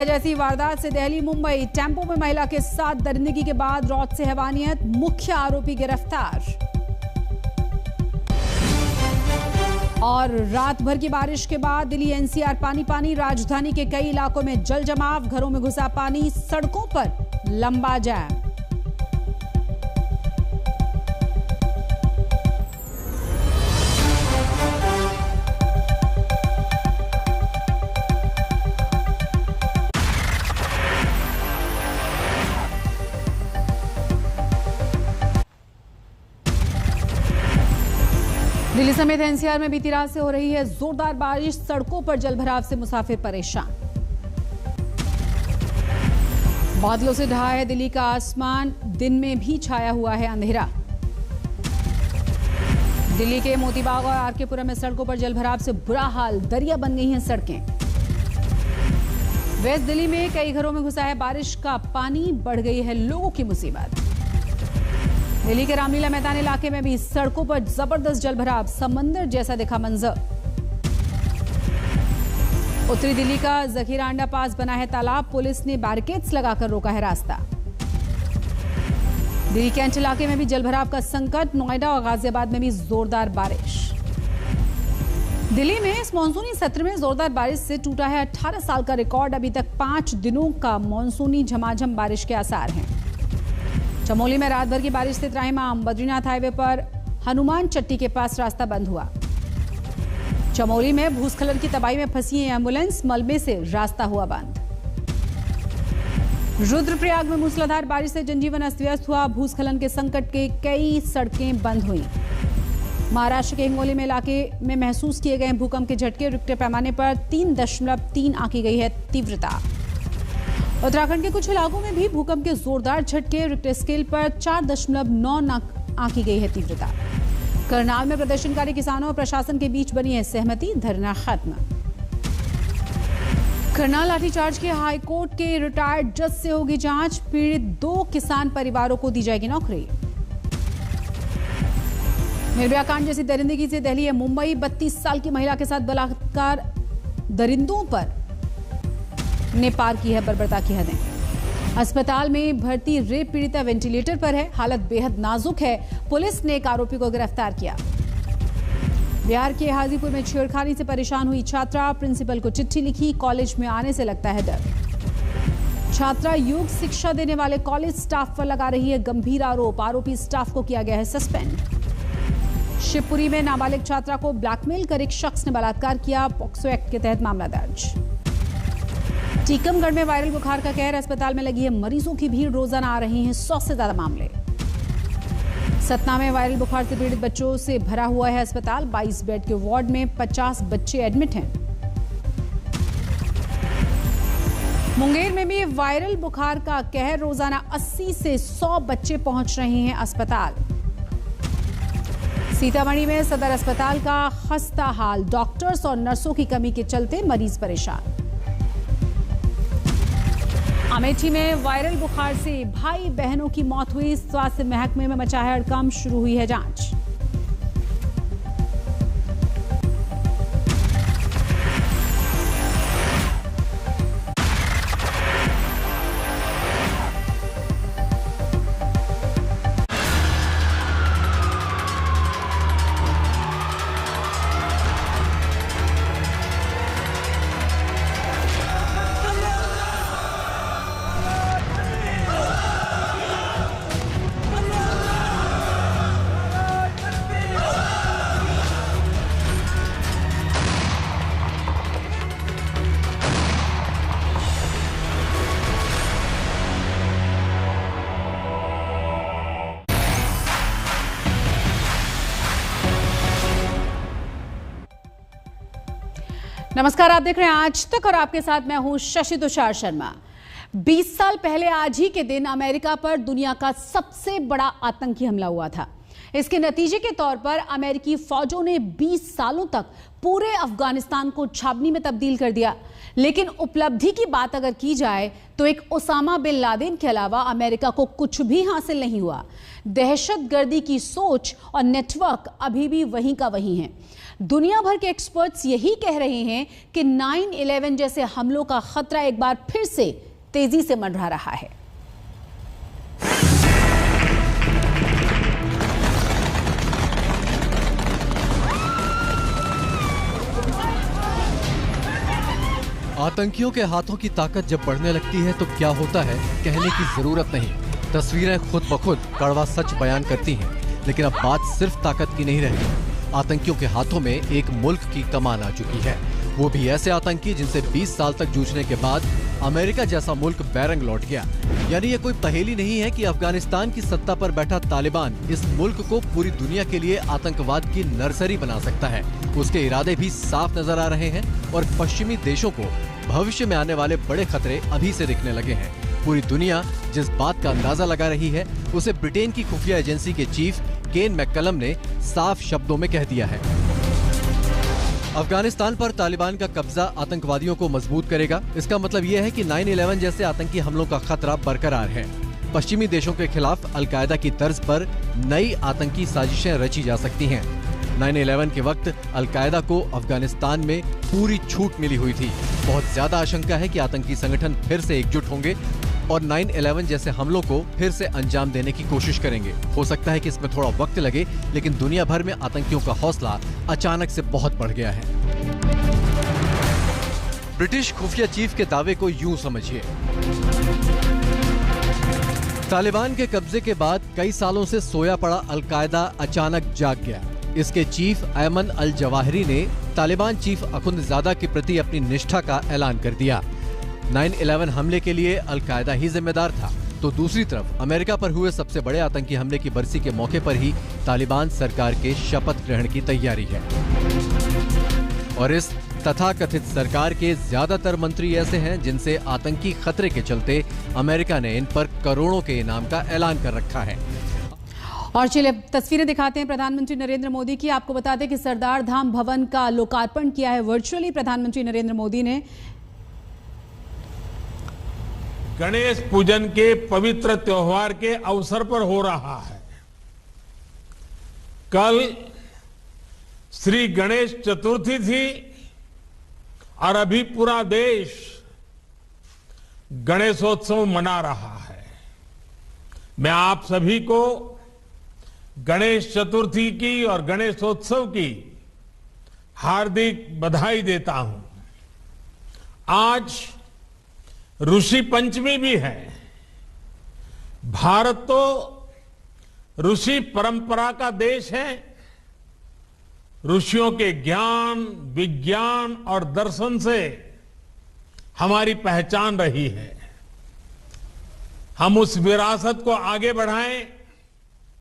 जैसी वारदात से दिल्ली मुंबई टेम्पो में महिला के साथ दरिंदगी के बाद रॉड से हैवानियत, मुख्य आरोपी गिरफ्तार। और रात भर की बारिश के बाद दिल्ली एनसीआर पानी पानी, राजधानी के कई इलाकों में जल जमाव, घरों में घुसा पानी, सड़कों पर लंबा जाम। दिल्ली समेत एनसीआर में बीती रात से हो रही है जोरदार बारिश, सड़कों पर जलभराव से मुसाफिर परेशान। बादलों से ढहा है दिल्ली का आसमान, दिन में भी छाया हुआ है अंधेरा। दिल्ली के मोतीबाग और आरकेपुरम में सड़कों पर जलभराव से बुरा हाल, दरिया बन गई हैं सड़कें। वेस्ट दिल्ली में कई घरों में घुसा है बारिश का पानी, बढ़ गई है लोगों की मुसीबत। दिल्ली के रामलीला मैदान इलाके में भी सड़कों पर जबरदस्त जलभराव, समंदर जैसा दिखा मंजर। उत्तरी दिल्ली का जखीरा अंडा पास बना है तालाब, पुलिस ने बैरिकेड्स लगाकर रोका है रास्ता। दिल्ली कैंट इलाके में भी जलभराव का संकट, नोएडा और गाजियाबाद में भी जोरदार बारिश। दिल्ली में इस मानसूनी सत्र में जोरदार बारिश से टूटा है 18 साल का रिकॉर्ड। अभी तक 5 दिनों का मानसूनी झमाझम बारिश के आसार हैं। चमोली में रात भर की बारिश से त्राहिमाम, बद्रीनाथ हाईवे पर हनुमान चट्टी के पास रास्ता बंद हुआ। चमोली में भूस्खलन की तबाही में फंसी एम्बुलेंस, मलबे से रास्ता हुआ बंद। रुद्रप्रयाग में मूसलाधार बारिश से जनजीवन अस्त व्यस्त हुआ, भूस्खलन के संकट के कई सड़कें बंद हुई। महाराष्ट्र के हिंगोली में इलाके में महसूस किए गए भूकंप के झटके, रिक्टर पैमाने पर 3.3 आंकी गई है तीव्रता। उत्तराखंड के कुछ इलाकों में भी भूकंप के जोरदार झटके, रिक्टर स्केल पर 4.9 आंकी गई है तीव्रता। करनाल में प्रदर्शनकारी किसानों और प्रशासन के बीच बनी है सहमति, धरना खत्म। करनाल लाठीचार्ज के हाईकोर्ट के रिटायर्ड जज से होगी जांच, पीड़ित 2 किसान परिवारों को दी जाएगी नौकरी। निर्भया कांड जैसी दरिंदगी से दिल्ली है मुंबई, 32 साल की महिला के साथ बलात्कार, दरिंदों पर ने पार की है बर्बरता की हदें। अस्पताल में भर्ती रेप पीड़िता वेंटिलेटर पर है, हालत बेहद नाजुक है। पुलिस ने एक आरोपी को गिरफ्तार किया। बिहार के हाजीपुर में छेड़खानी से परेशान हुई छात्रा, प्रिंसिपल को चिट्ठी लिखी, कॉलेज में आने से लगता है डर। छात्रा योग शिक्षा देने वाले कॉलेज स्टाफ पर लगा रही है गंभीर आरोप, आरोपी स्टाफ को किया गया है सस्पेंड। शिवपुरी में नाबालिग छात्रा को ब्लैकमेल कर एक शख्स ने बलात्कार किया, पॉक्सो एक्ट के तहत मामला दर्ज। टीकमगढ़ में वायरल बुखार का कहर, अस्पताल में लगी है मरीजों की भीड़, रोजाना आ रही हैं 100 से ज्यादा मामले। सतना में वायरल बुखार से पीड़ित बच्चों से भरा हुआ है अस्पताल, 22 बेड के वार्ड में 50 बच्चे एडमिट हैं। मुंगेर में भी वायरल बुखार का कहर, रोजाना 80 से 100 बच्चे पहुंच रहे हैं अस्पताल। सीतामढ़ी में सदर अस्पताल का खस्ता हाल, डॉक्टर्स और नर्सों की कमी के चलते मरीज परेशान। अमेठी में वायरल बुखार से भाई बहनों की मौत हुई, स्वास्थ्य महकमे में मचा है हड़कंप, शुरू हुई है जांच। नमस्कार, आप देख रहे हैं आज तक और आपके साथ मैं हूं शशि तुषार शर्मा। 20 साल पहले आज ही के दिन अमेरिका पर दुनिया का सबसे बड़ा आतंकी हमला हुआ था। इसके नतीजे के तौर पर अमेरिकी फौजों ने 20 सालों तक पूरे अफगानिस्तान को छावनी में तब्दील कर दिया। लेकिन उपलब्धि की बात अगर की जाए तो एक ओसामा बिन लादेन के अलावा अमेरिका को कुछ भी हासिल नहीं हुआ। दहशतगर्दी की सोच और नेटवर्क अभी भी वहीं का वहीं है। दुनिया भर के एक्सपर्ट्स यही कह रहे हैं कि 9/11 जैसे हमलों का खतरा एक बार फिर से तेजी से मंडरा रहा है। आतंकियों के हाथों की ताकत जब बढ़ने लगती है तो क्या होता है कहने की जरूरत नहीं। तस्वीरें खुद ब खुद कड़वा सच बयान करती हैं। लेकिन अब बात सिर्फ ताकत की नहीं रही। आतंकियों के हाथों में एक मुल्क की कमान आ चुकी है, वो भी ऐसे आतंकी जिनसे 20 साल तक जूझने के बाद अमेरिका जैसा मुल्क बैरंग लौट गया। यानी ये कोई पहेली नहीं है कि अफगानिस्तान की सत्ता पर बैठा तालिबान इस मुल्क को पूरी दुनिया के लिए आतंकवाद की नर्सरी बना सकता है। उसके इरादे भी साफ नजर आ रहे हैं और पश्चिमी देशों को भविष्य में आने वाले बड़े खतरे अभी से दिखने लगे हैं। पूरी दुनिया जिस बात का अंदाजा लगा रही है उसे ब्रिटेन की खुफिया एजेंसी के चीफ केन मैककलम ने साफ शब्दों में कह दिया है। अफगानिस्तान पर तालिबान का कब्जा आतंकवादियों को मजबूत करेगा। इसका मतलब यह है कि 9/11 जैसे आतंकी हमलों का खतरा बरकरार है। पश्चिमी देशों के खिलाफ अलकायदा की तर्ज पर नई आतंकी साजिशें रची जा सकती हैं। 9/11 के वक्त अलकायदा को अफगानिस्तान में पूरी छूट मिली हुई थी। बहुत ज्यादा आशंका है कि आतंकी संगठन फिर से एकजुट होंगे और 9/11 जैसे हमलों को फिर से अंजाम देने की कोशिश करेंगे। हो सकता है कि इसमें थोड़ा वक्त लगे, लेकिन दुनिया भर में आतंकियों का हौसला अचानक से बहुत बढ़ गया है। ब्रिटिश खुफिया चीफ के दावे को यूं समझिए। तालिबान के कब्जे के बाद कई सालों से सोया पड़ा अलकायदा अचानक जाग गया। इसके चीफ अयमन अल जवाहिरी ने तालिबान चीफ अखुंदजादा के प्रति अपनी निष्ठा का ऐलान कर दिया। 9/11 हमले के लिए अलकायदा ही जिम्मेदार था, तो दूसरी तरफ अमेरिका पर हुए सबसे बड़े आतंकी हमले की बरसी के मौके पर ही तालिबान सरकार के शपथ ग्रहण की तैयारी है। और इस तथाकथित सरकार के ज्यादातर मंत्री ऐसे हैं जिनसे आतंकी खतरे के चलते अमेरिका ने इन पर करोड़ों के इनाम का ऐलान कर रखा है। और चलिए तस्वीरें दिखाते हैं प्रधानमंत्री नरेंद्र मोदी की। आपको बता दें कि सरदार धाम भवन का लोकार्पण किया है वर्चुअली प्रधानमंत्री नरेंद्र मोदी ने। गणेश पूजन के पवित्र त्योहार के अवसर पर हो रहा है। कल श्री गणेश चतुर्थी थी और अभी पूरा देश गणेशोत्सव मना रहा है। मैं आप सभी को गणेश चतुर्थी की और गणेशोत्सव की हार्दिक बधाई देता हूं। आज ऋषि पंचमी भी है। भारत तो ऋषि परंपरा का देश है। ऋषियों के ज्ञान, विज्ञान और दर्शन से हमारी पहचान रही है। हम उस विरासत को आगे बढ़ाएं